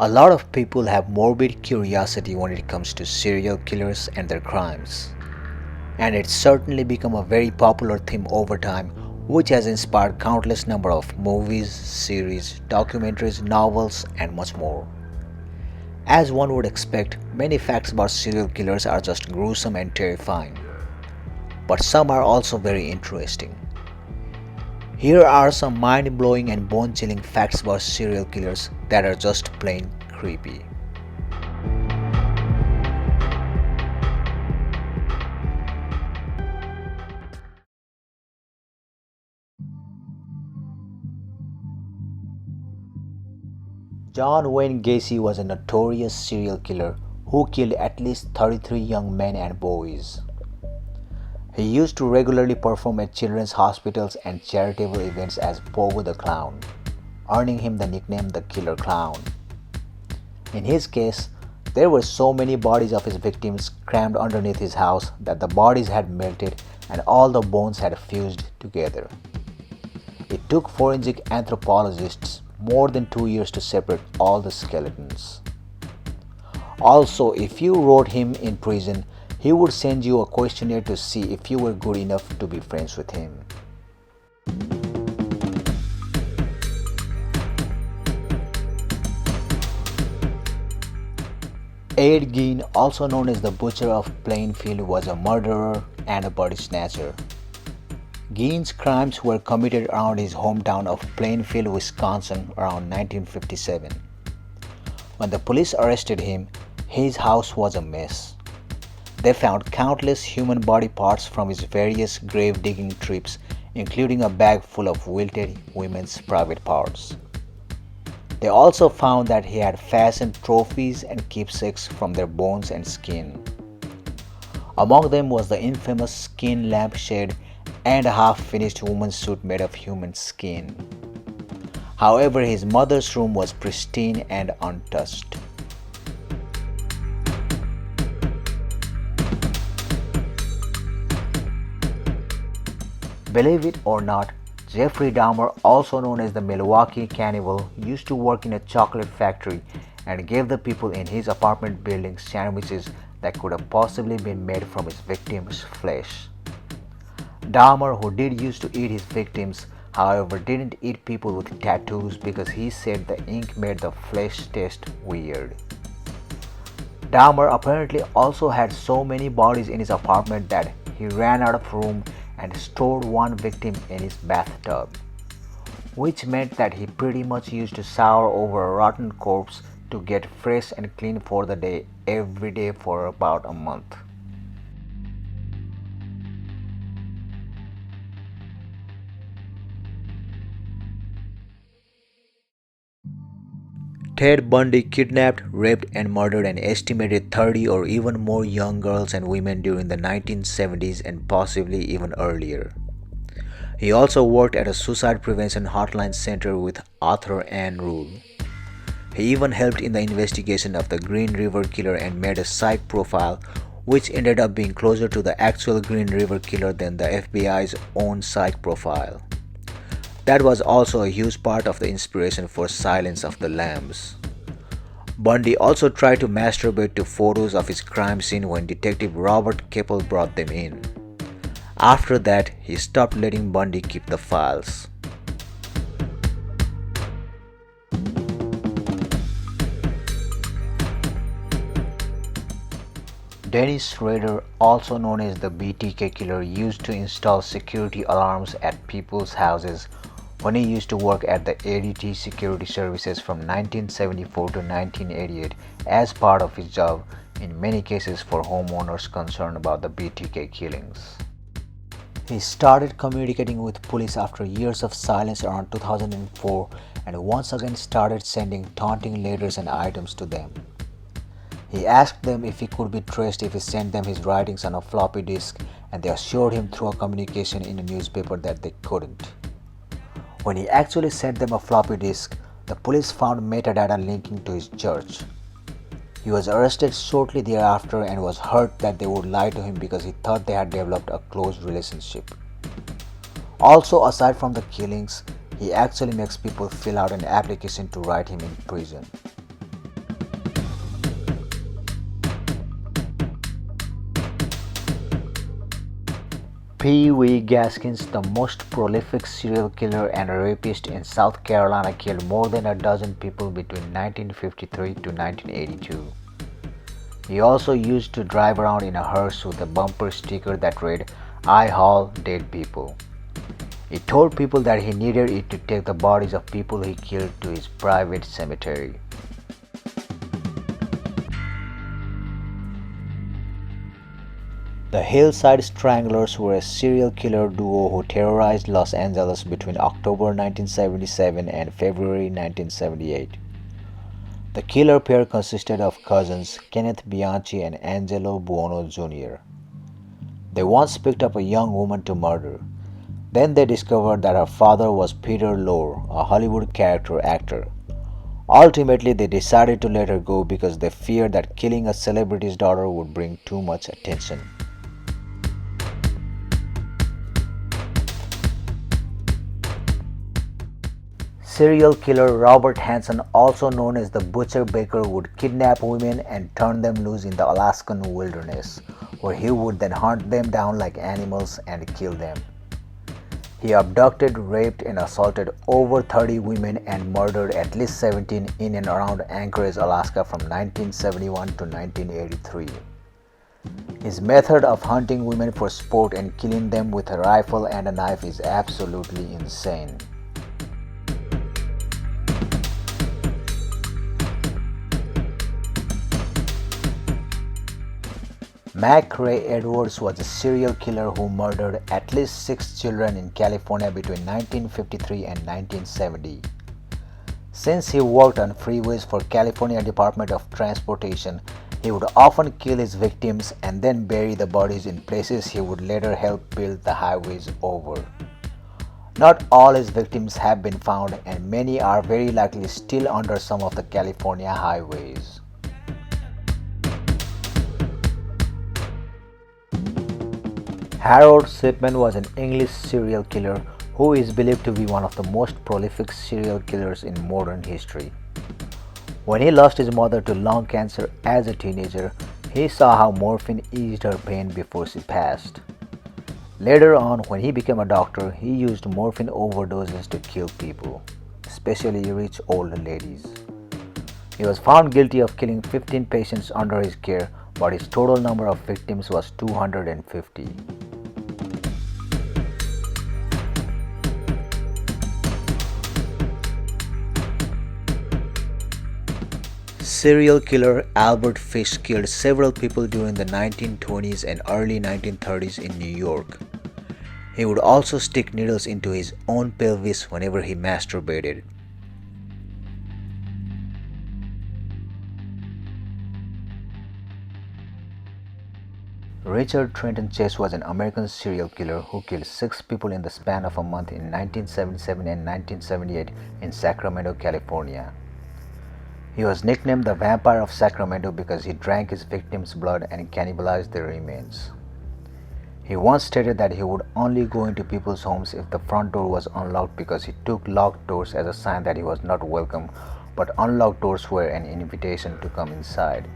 A lot of people have morbid curiosity when it comes to serial killers and their crimes. And it's certainly become a very popular theme over time, which has inspired countless number of movies, series, documentaries, novels, and much more. As one would expect, many facts about serial killers are just gruesome and terrifying, but some are also very interesting. Here are some mind-blowing and bone-chilling facts about serial killers that are just plain creepy. John Wayne Gacy was a notorious serial killer who killed at least 33 young men and boys. He used to regularly perform at children's hospitals and charitable events as Pogo the Clown, earning him the nickname the Killer Clown. In his case, there were so many bodies of his victims crammed underneath his house that the bodies had melted and all the bones had fused together. It took forensic anthropologists more than 2 years to separate all the skeletons. Also, if you wrote him in prison, he would send you a questionnaire to see if you were good enough to be friends with him. Edguin, also known as the Butcher of Plainfield, was a murderer and a body snatcher. Gein's crimes were committed around his hometown of Plainfield, Wisconsin around 1957. When the police arrested him, his house was a mess. They found countless human body parts from his various grave digging trips, including a bag full of wilted women's private parts. They also found that he had fastened trophies and keepsakes from their bones and skin. Among them was the infamous skin lampshade and a half-finished woman's suit made of human skin. However, his mother's room was pristine and untouched. Believe it or not, Jeffrey Dahmer, also known as the Milwaukee Cannibal, used to work in a chocolate factory and gave the people in his apartment building sandwiches that could have possibly been made from his victims' flesh. Dahmer, who did used to eat his victims, however didn't eat people with tattoos because he said the ink made the flesh taste weird. Dahmer apparently also had so many bodies in his apartment that he ran out of room and stored one victim in his bathtub, which meant that he pretty much used to sour over a rotten corpse to get fresh and clean for the day every day for about a month. Ted Bundy kidnapped, raped, and murdered an estimated 30 or even more young girls and women during the 1970s and possibly even earlier. He also worked at a suicide prevention hotline center with author Ann Rule. He even helped in the investigation of the Green River Killer and made a psych profile which ended up being closer to the actual Green River Killer than the FBI's own psych profile. That was also a huge part of the inspiration for Silence of the Lambs. Bundy also tried to masturbate to photos of his crime scene when Detective Robert Keppel brought them in. After that, he stopped letting Bundy keep the files. Dennis Rader, also known as the BTK Killer, used to install security alarms at people's houses when he used to work at the ADT Security Services from 1974 to 1988 as part of his job, in many cases for homeowners concerned about the BTK killings. He started communicating with police after years of silence around 2004 and once again started sending taunting letters and items to them. He asked them if he could be traced if he sent them his writings on a floppy disk, and they assured him through a communication in a newspaper that they couldn't. When he actually sent them a floppy disk, the police found metadata linking to his church. He was arrested shortly thereafter and was hurt that they would lie to him because he thought they had developed a close relationship. Also, aside from the killings, he actually makes people fill out an application to write him in prison. Wee Gaskins, the most prolific serial killer and rapist in South Carolina, killed more than a dozen people between 1953 to 1982. He also used to drive around in a hearse with a bumper sticker that read, "I haul dead people." He told people that he needed it to take the bodies of people he killed to his private cemetery. The Hillside Stranglers were a serial killer duo who terrorized Los Angeles between October 1977 and February 1978. The killer pair consisted of cousins Kenneth Bianchi and Angelo Buono Jr. They once picked up a young woman to murder. Then they discovered that her father was Peter Lorre, a Hollywood character actor. Ultimately, they decided to let her go because they feared that killing a celebrity's daughter would bring too much attention. Serial killer Robert Hansen, also known as the Butcher Baker, would kidnap women and turn them loose in the Alaskan wilderness, where he would then hunt them down like animals and kill them. He abducted, raped, and assaulted over 30 women and murdered at least 17 in and around Anchorage, Alaska from 1971 to 1983. His method of hunting women for sport and killing them with a rifle and a knife is absolutely insane. Mac Ray Edwards was a serial killer who murdered at least 6 children in California between 1953 and 1970. Since he worked on freeways for California Department of Transportation, he would often kill his victims and then bury the bodies in places he would later help build the highways over. Not all his victims have been found, and many are very likely still under some of the California highways. Harold Shipman was an English serial killer who is believed to be one of the most prolific serial killers in modern history. When he lost his mother to lung cancer as a teenager, he saw how morphine eased her pain before she passed. Later on, when he became a doctor, he used morphine overdoses to kill people, especially rich old ladies. He was found guilty of killing 15 patients under his care, but his total number of victims was 250. Serial killer Albert Fish killed several people during the 1920s and early 1930s in New York. He would also stick needles into his own pelvis whenever he masturbated. Richard Trenton Chase was an American serial killer who killed 6 people in the span of a month in 1977 and 1978 in Sacramento, California. He was nicknamed the Vampire of Sacramento because he drank his victims' blood and cannibalized their remains. He once stated that he would only go into people's homes if the front door was unlocked because he took locked doors as a sign that he was not welcome, but unlocked doors were an invitation to come inside.